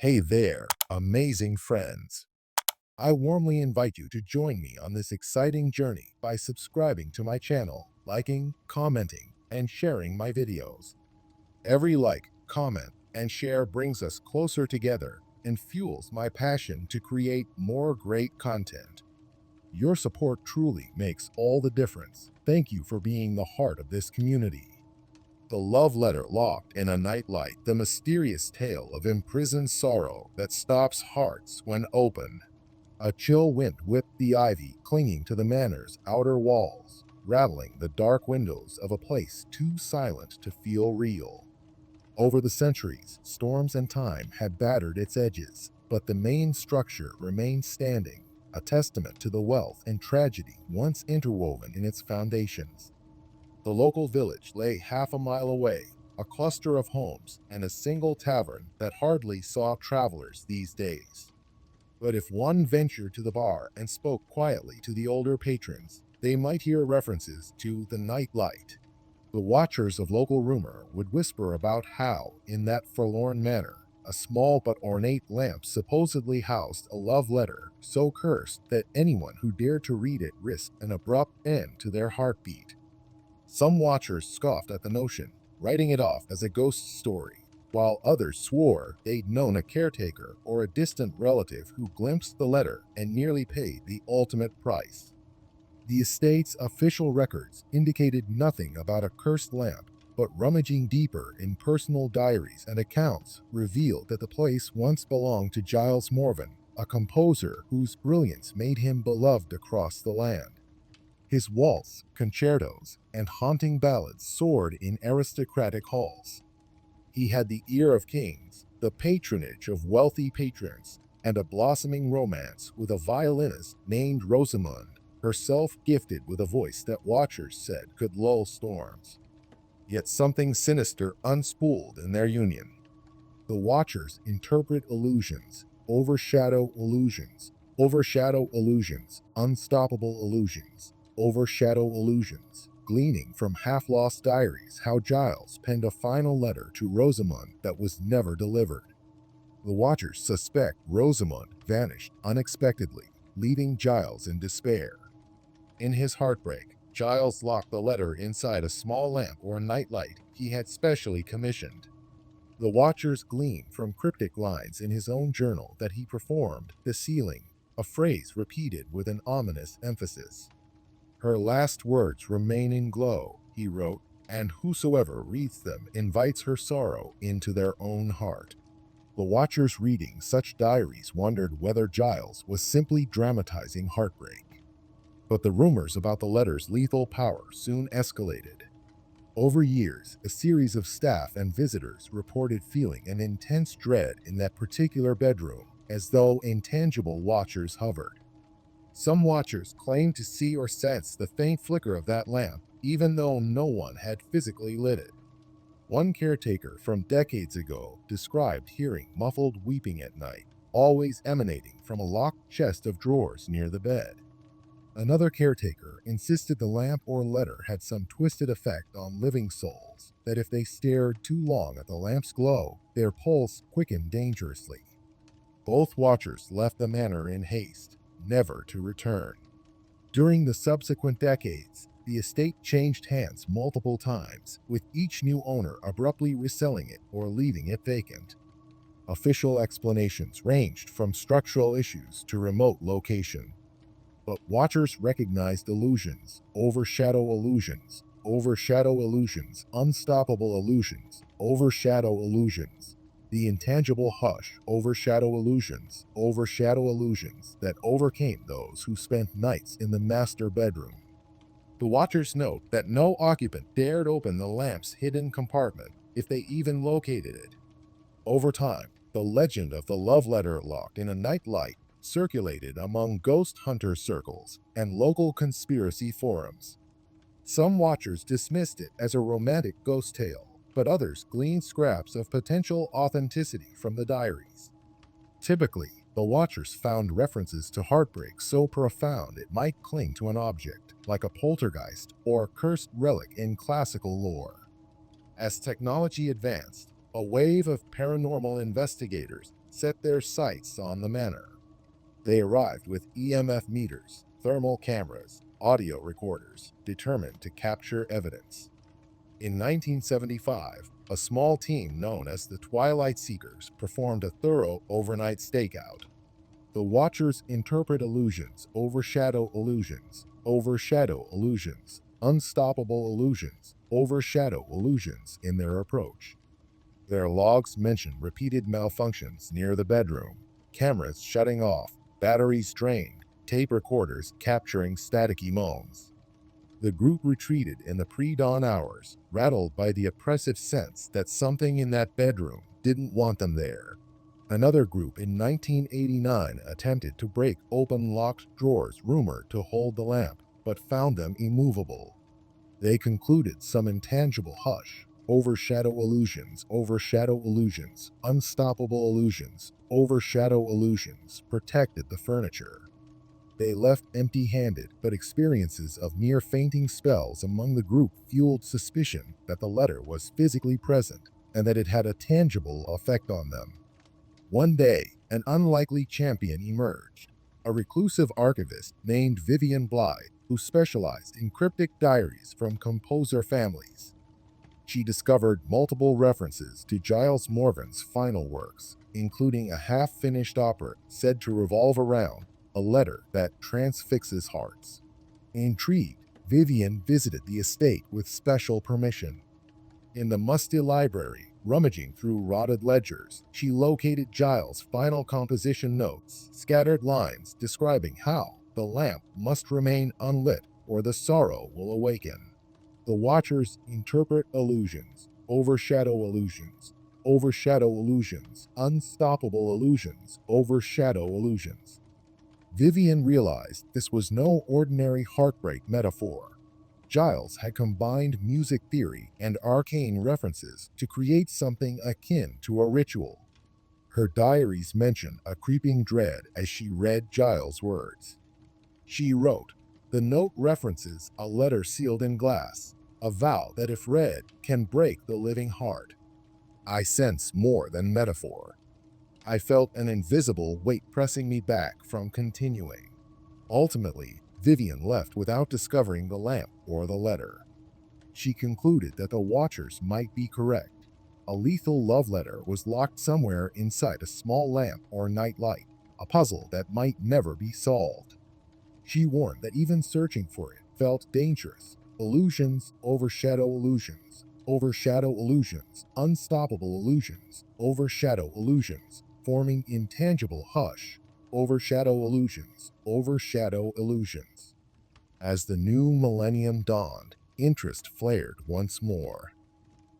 Hey there, amazing friends. I warmly invite you to join me on this exciting journey by subscribing to my channel, liking, commenting, and sharing my videos. Every like, comment, and share brings us closer together and fuels my passion to create more great content. Your support truly makes all the difference. Thank you for being the heart of this community. The love letter locked in a nightlight, the mysterious tale of imprisoned sorrow that stops hearts when open. A chill wind whipped the ivy clinging to the manor's outer walls, rattling the dark windows of a place too silent to feel real. Over the centuries, storms and time had battered its edges, but the main structure remained standing, a testament to the wealth and tragedy once interwoven in its foundations. The local village lay half a mile away, a cluster of homes and a single tavern that hardly saw travelers these days. But if one ventured to the bar and spoke quietly to the older patrons, they might hear references to the night light. The watchers of local rumor would whisper about how, in that forlorn manor, a small but ornate lamp supposedly housed a love letter so cursed that anyone who dared to read it risked an abrupt end to their heartbeat. Some watchers scoffed at the notion, writing it off as a ghost story, while others swore they'd known a caretaker or a distant relative who glimpsed the letter and nearly paid the ultimate price. The estate's official records indicated nothing about a cursed lamp, but rummaging deeper in personal diaries and accounts revealed that the place once belonged to Giles Morvan, a composer whose brilliance made him beloved across the land. His waltz, concertos, and haunting ballads soared in aristocratic halls. He had the ear of kings, the patronage of wealthy patrons, and a blossoming romance with a violinist named Rosamund, herself gifted with a voice that watchers said could lull storms. Yet something sinister unspooled in their union. The watchers interpret illusions, overshadow illusions, unstoppable illusions, overshadow illusions, gleaning from half-lost diaries how Giles penned a final letter to Rosamund that was never delivered. The watchers suspect Rosamund vanished unexpectedly, leaving Giles in despair. In his heartbreak, Giles locked the letter inside a small lamp or nightlight he had specially commissioned. The watchers glean from cryptic lines in his own journal that he performed the sealing, a phrase repeated with an ominous emphasis. Her last words remain in glow, he wrote, and whosoever reads them invites her sorrow into their own heart. The watchers reading such diaries wondered whether Giles was simply dramatizing heartbreak. But the rumors about the letter's lethal power soon escalated. Over years, a series of staff and visitors reported feeling an intense dread in that particular bedroom, as though intangible watchers hovered. Some watchers claimed to see or sense the faint flicker of that lamp, even though no one had physically lit it. One caretaker from decades ago described hearing muffled weeping at night, always emanating from a locked chest of drawers near the bed. Another caretaker insisted the lamp or letter had some twisted effect on living souls, that if they stared too long at the lamp's glow, their pulse quickened dangerously. Both watchers left the manor in haste, never to return. During the subsequent decades, the estate changed hands multiple times, with each new owner abruptly reselling it or leaving it vacant. Official explanations ranged from structural issues to remote location. But watchers recognized overshadow illusions, unstoppable illusions, overshadow illusions. The intangible hush, overshadow illusions that overcame those who spent nights in the master bedroom. The watchers note that no occupant dared open the lamp's hidden compartment if they even located it. Over time, the legend of the love letter locked in a nightlight circulated among ghost hunter circles and local conspiracy forums. Some watchers dismissed it as a romantic ghost tale, but others gleaned scraps of potential authenticity from the diaries. Typically, the watchers found references to heartbreak so profound it might cling to an object, like a poltergeist or cursed relic in classical lore. As technology advanced, a wave of paranormal investigators set their sights on the manor. They arrived with EMF meters, thermal cameras, audio recorders, determined to capture evidence. In 1975, a small team known as the Twilight Seekers performed a thorough overnight stakeout. The Watchers interpret illusions, overshadow illusions, overshadow illusions, unstoppable illusions, overshadow illusions in their approach. Their logs mention repeated malfunctions near the bedroom, cameras shutting off, batteries drained, tape recorders capturing staticky moans. The group retreated in the pre-dawn hours, rattled by the oppressive sense that something in that bedroom didn't want them there. Another group in 1989 attempted to break open locked drawers rumored to hold the lamp, but found them immovable. They concluded some intangible hush, overshadow illusions, unstoppable illusions, overshadow illusions, protected the furniture. They left empty-handed, but experiences of near fainting spells among the group fueled suspicion that the letter was physically present and that it had a tangible effect on them. One day, an unlikely champion emerged, a reclusive archivist named Vivian Blythe, who specialized in cryptic diaries from composer families. She discovered multiple references to Giles Morvan's final works, including a half-finished opera said to revolve around a letter that transfixes hearts. Intrigued, Vivian visited the estate with special permission. In the musty library, rummaging through rotted ledgers, she located Giles' final composition notes, scattered lines describing how the lamp must remain unlit or the sorrow will awaken. The Watchers interpret illusions, overshadow illusions, overshadow illusions, unstoppable illusions, overshadow illusions. Vivian realized this was no ordinary heartbreak metaphor. Giles had combined music theory and arcane references to create something akin to a ritual. Her diaries mention a creeping dread as she read Giles' words. She wrote, "The note references a letter sealed in glass, a vow that if read can break the living heart. I sense more than metaphor. I felt an invisible weight pressing me back from continuing." Ultimately, Vivian left without discovering the lamp or the letter. She concluded that the Watchers might be correct. A lethal love letter was locked somewhere inside a small lamp or night light, a puzzle that might never be solved. She warned that even searching for it felt dangerous. Illusions overshadow illusions, overshadow illusions, unstoppable illusions, overshadow illusions, forming intangible hush, overshadow illusions, overshadow illusions. As the new millennium dawned, interest flared once more.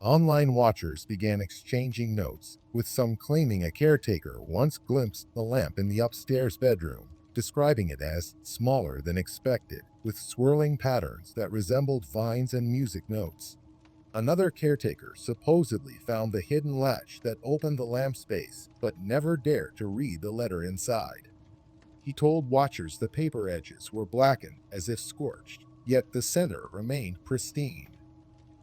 Online watchers began exchanging notes, with some claiming a caretaker once glimpsed the lamp in the upstairs bedroom, describing it as smaller than expected, with swirling patterns that resembled vines and music notes. Another caretaker supposedly found the hidden latch that opened the lamp space, but never dared to read the letter inside. He told watchers the paper edges were blackened as if scorched, yet the center remained pristine.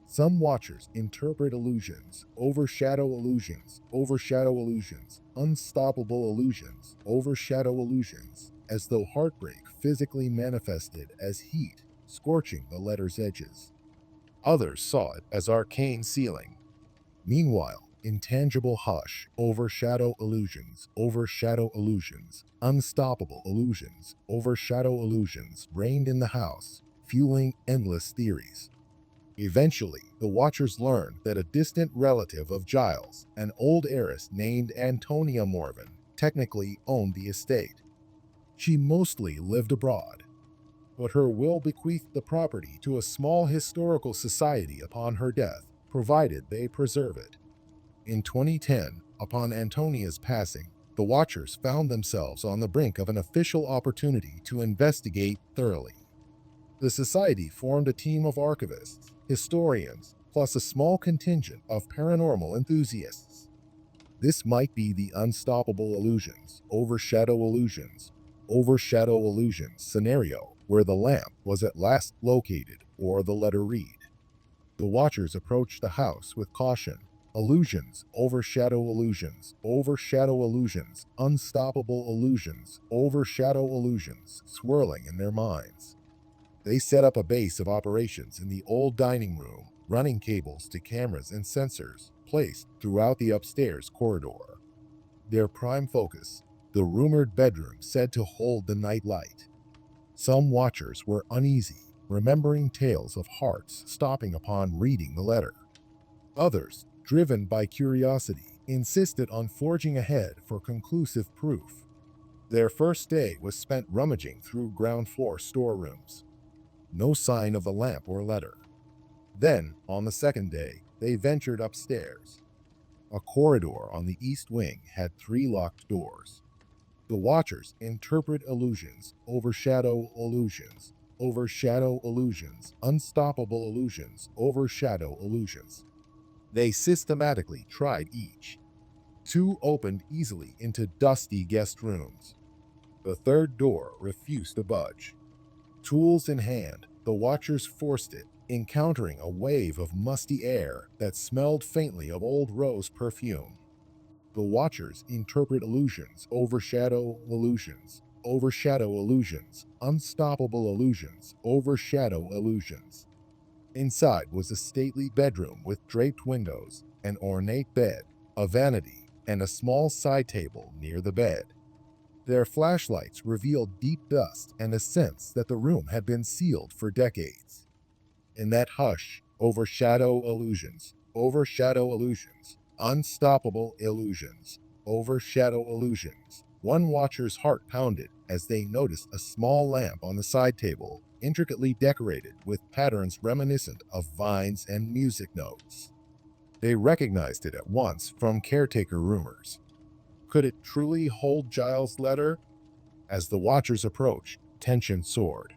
Some watchers interpret illusions, overshadow illusions, overshadow illusions, unstoppable illusions, overshadow illusions, as though heartbreak physically manifested as heat, scorching the letter's edges. Others saw it as arcane sealing. Meanwhile, intangible hush, overshadow illusions, unstoppable illusions, overshadow illusions reigned in the house, fueling endless theories. Eventually, the Watchers learned that a distant relative of Giles, an old heiress named Antonia Morvan, technically owned the estate. She mostly lived abroad, but her will bequeathed the property to a small historical society upon her death, provided they preserve it. In 2010, upon Antonia's passing, the Watchers found themselves on the brink of an official opportunity to investigate thoroughly. The society formed a team of archivists, historians, plus a small contingent of paranormal enthusiasts. This might be the unstoppable overshadow illusions scenario where the lamp was at last located or the letter read. The Watchers approached the house with caution, Illusions, overshadow illusions, overshadow illusions, unstoppable illusions, overshadow illusions, swirling in their minds. They set up a base of operations in the old dining room, running cables to cameras and sensors placed throughout the upstairs corridor. Their prime focus, the rumored bedroom said to hold the nightlight. Some watchers were uneasy, remembering tales of hearts stopping upon reading the letter. Others, driven by curiosity, insisted on forging ahead for conclusive proof. Their first day was spent rummaging through ground floor storerooms. No sign of the lamp or letter. Then, on the second day, they ventured upstairs. A corridor on the east wing had 3 locked doors. The watchers interpret illusions, overshadow illusions, overshadow illusions, unstoppable illusions, overshadow illusions. They systematically tried each. 2 opened easily into dusty guest rooms. The third door refused to budge. Tools in hand, the watchers forced it, encountering a wave of musty air that smelled faintly of old rose perfume. The watchers interpret illusions, overshadow illusions, overshadow illusions, unstoppable illusions, overshadow illusions. Inside was a stately bedroom with draped windows, an ornate bed, a vanity, and a small side table near the bed. Their flashlights revealed deep dust and a sense that the room had been sealed for decades. In that hush, overshadow illusions, overshadow illusions, unstoppable illusions, overshadow illusions. One watcher's heart pounded as they noticed a small lamp on the side table, intricately decorated with patterns reminiscent of vines and music notes. They recognized it at once from caretaker rumors. Could it truly hold Giles' letter? As the watchers approached, tension soared.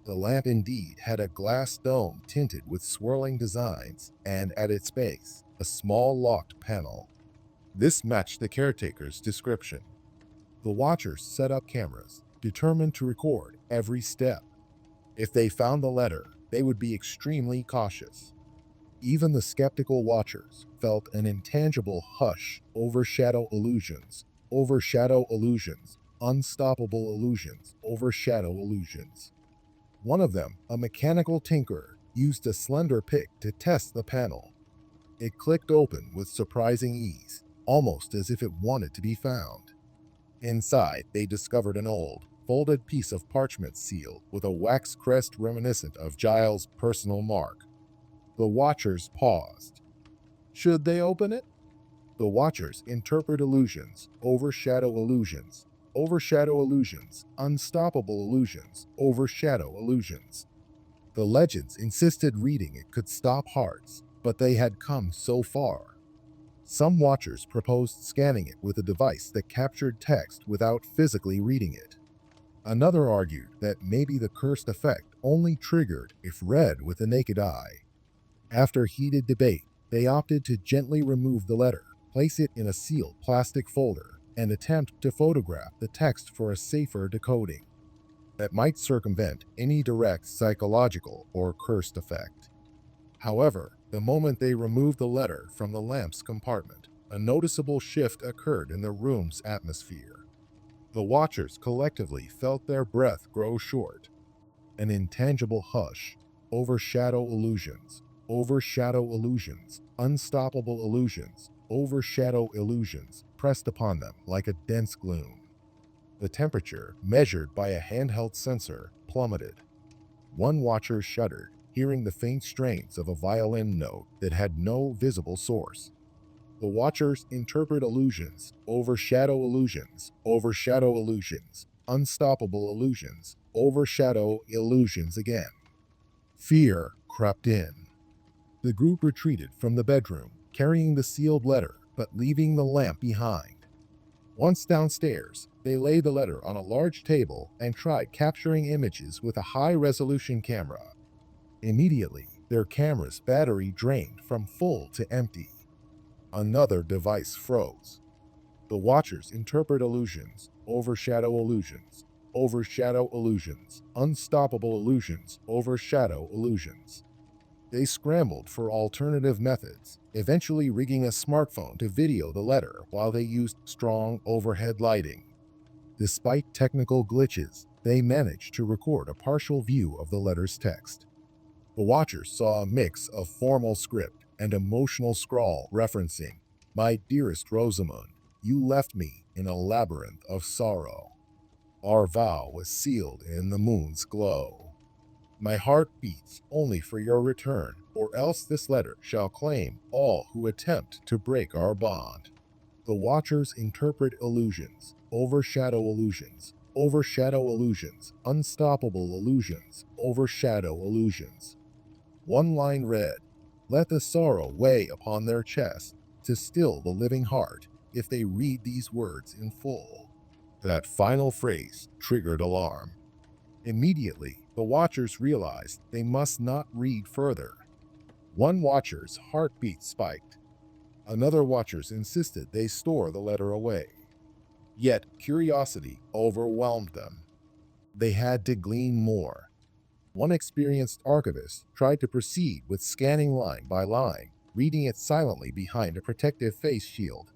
The lamp indeed had a glass dome tinted with swirling designs, and at its base, a small locked panel. This matched the caretaker's description. The watchers set up cameras, determined to record every step. If they found the letter, they would be extremely cautious. Even the skeptical watchers felt an intangible hush overshadow illusions, overshadow illusions, unstoppable illusions, overshadow illusions. One of them, a mechanical tinkerer, used a slender pick to test the panel. It clicked open with surprising ease, almost as if it wanted to be found. Inside, they discovered an old, folded piece of parchment sealed with a wax crest reminiscent of Giles' personal mark. The watchers paused. Should they open it? The watchers interpret illusions, overshadow illusions, overshadow illusions, unstoppable illusions, overshadow illusions. The legends insisted reading it could stop hearts, but they had come so far. Some watchers proposed scanning it with a device that captured text without physically reading it. Another argued that maybe the cursed effect only triggered if read with the naked eye. After heated debate, they opted to gently remove the letter, place it in a sealed plastic folder, and attempt to photograph the text for a safer decoding that might circumvent any direct psychological or cursed effect. However, the moment they removed the letter from the lamp's compartment, a noticeable shift occurred in the room's atmosphere. The watchers collectively felt their breath grow short. An intangible hush, overshadow illusions, unstoppable illusions, overshadow illusions, pressed upon them like a dense gloom. The temperature, measured by a handheld sensor, plummeted. One watcher shuddered, hearing the faint strains of a violin note that had no visible source. The watchers interpret illusions, overshadow illusions, unstoppable illusions, overshadow illusions again. Fear crept in. The group retreated from the bedroom, carrying the sealed letter, but leaving the lamp behind. Once downstairs, they laid the letter on a large table and tried capturing images with a high-resolution camera. Immediately, their camera's battery drained from full to empty. Another device froze. The watchers interpret illusions, overshadow illusions, unstoppable illusions, overshadow illusions. They scrambled for alternative methods, eventually rigging a smartphone to video the letter while they used strong overhead lighting. Despite technical glitches, they managed to record a partial view of the letter's text. The watchers saw a mix of formal script and emotional scrawl referencing, "My dearest Rosamund, you left me in a labyrinth of sorrow. Our vow was sealed in the moon's glow. My heart beats only for your return, or else this letter shall claim all who attempt to break our bond." The watchers interpret illusions, overshadow illusions, overshadow illusions, unstoppable illusions, overshadow illusions. One line read, "Let the sorrow weigh upon their chest to still the living heart if they read these words in full." That final phrase triggered alarm. Immediately, the watchers realized they must not read further. One watcher's heartbeat spiked. Another watchers insisted they store the letter away. Yet curiosity overwhelmed them. They had to glean more. One experienced archivist tried to proceed with scanning line by line, reading it silently behind a protective face shield.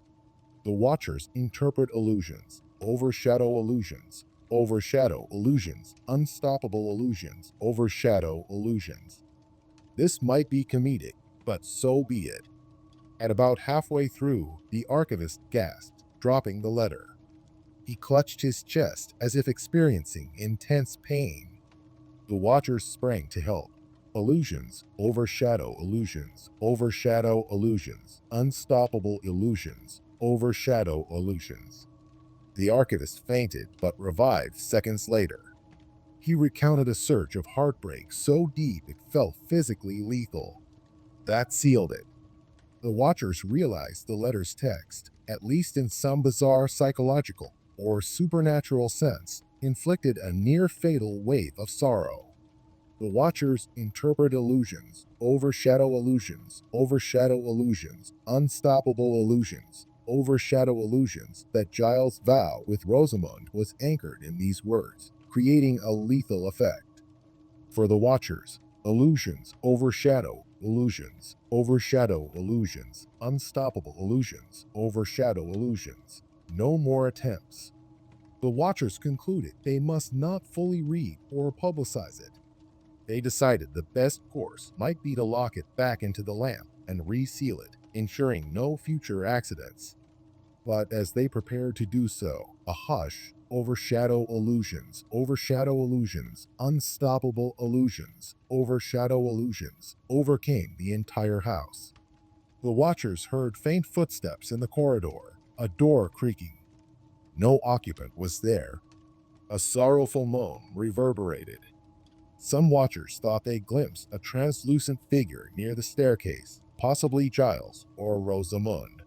The watchers interpret illusions, overshadow illusions, overshadow illusions, unstoppable illusions, overshadow illusions. This might be comedic, but so be it. At about halfway through, the archivist gasped, dropping the letter. He clutched his chest as if experiencing intense pain. The watchers sprang to help. Illusions overshadow illusions, overshadow illusions, unstoppable illusions, overshadow illusions. The archivist fainted but revived seconds later. He recounted a surge of heartbreak so deep it felt physically lethal. That sealed it. The watchers realized the letter's text, at least in some bizarre psychological or supernatural sense, inflicted a near-fatal wave of sorrow. The watchers interpret illusions, overshadow illusions, overshadow illusions, unstoppable illusions, overshadow illusions that Giles' vow with Rosamund was anchored in these words, creating a lethal effect. For the watchers, illusions overshadow illusions, overshadow illusions, unstoppable illusions, overshadow illusions. No more attempts. The watchers concluded they must not fully read or publicize it. They decided the best course might be to lock it back into the lamp and reseal it, ensuring no future accidents. But as they prepared to do so, a hush, overshadow illusions, unstoppable illusions, overshadow illusions, overcame the entire house. The watchers heard faint footsteps in the corridor, a door creaking. No occupant was there. A sorrowful moan reverberated. Some watchers thought they glimpsed a translucent figure near the staircase, possibly Giles or Rosamund.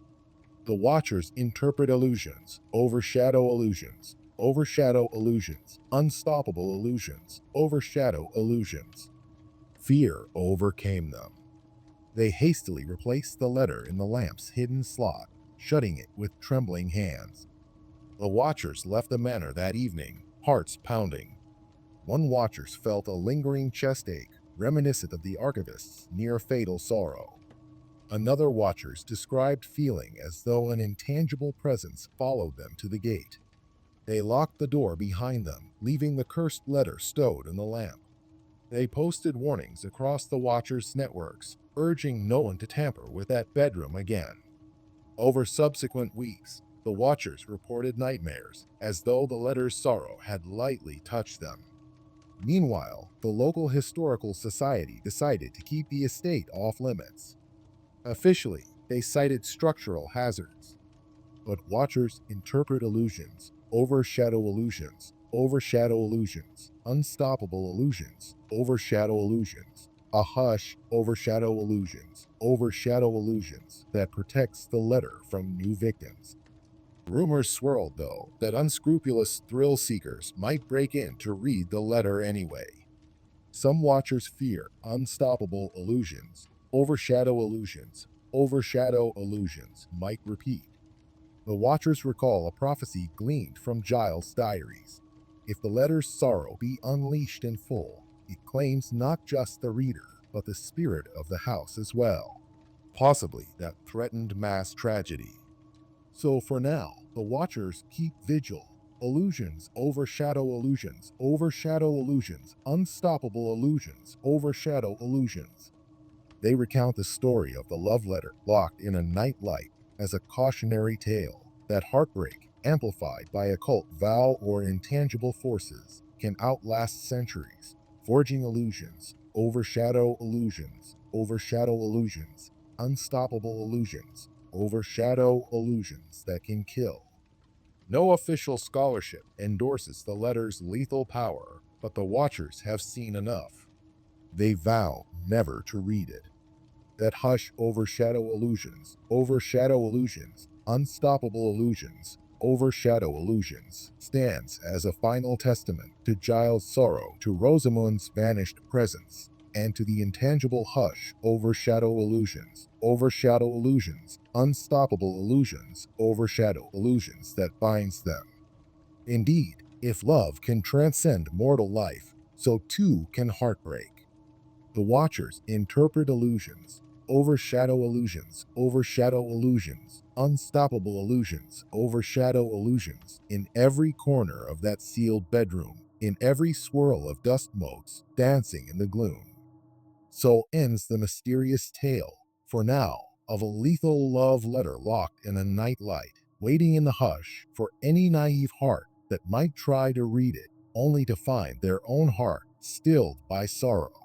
The watchers interpret illusions, overshadow illusions, overshadow illusions, unstoppable illusions, overshadow illusions. Fear overcame them. They hastily replaced the letter in the lamp's hidden slot, shutting it with trembling hands. The watchers left the manor that evening, hearts pounding. One watcher felt a lingering chest ache, reminiscent of the archivist's near-fatal sorrow. Another watcher described feeling as though an intangible presence followed them to the gate. They locked the door behind them, leaving the cursed letter stowed in the lamp. They posted warnings across the watchers' networks, urging no one to tamper with that bedroom again. Over subsequent weeks, the watchers reported nightmares, as though the letter's sorrow had lightly touched them. Meanwhile, the local historical society decided to keep the estate off limits. Officially, they cited structural hazards. But watchers interpret illusions, overshadow illusions, overshadow illusions, unstoppable illusions, overshadow illusions, a hush, overshadow illusions, overshadow illusions that protects the letter from new victims. Rumors swirled, though, that unscrupulous thrill seekers might break in to read the letter anyway. Some watchers fear unstoppable illusions, overshadow illusions might repeat. The watchers recall a prophecy gleaned from Giles' diaries. If the letter's sorrow be unleashed in full, it claims not just the reader, but the spirit of the house as well. Possibly that threatened mass tragedy. So for now, the Watchers keep vigil. Illusions overshadow illusions, overshadow illusions, unstoppable illusions, overshadow illusions. They recount the story of the love letter locked in a nightlight as a cautionary tale that heartbreak, amplified by occult vow or intangible forces, can outlast centuries, forging illusions, overshadow illusions, unstoppable illusions, overshadow illusions that can kill. No official scholarship endorses the letter's lethal power, but the Watchers have seen enough. They vow never to read it. That hush overshadow illusions, unstoppable illusions, overshadow illusions, stands as a final testament to Giles' sorrow, to Rosamund's vanished presence, and to the intangible hush overshadow illusions, unstoppable illusions, overshadow illusions that binds them. Indeed, if love can transcend mortal life, so too can heartbreak. The Watchers interpret overshadow illusions, unstoppable illusions, overshadow illusions, in every corner of that sealed bedroom, in every swirl of dust motes dancing in the gloom. So ends the mysterious tale, for now, of a lethal love letter locked in a nightlight, waiting in the hush for any naive heart that might try to read it, only to find their own heart stilled by sorrow.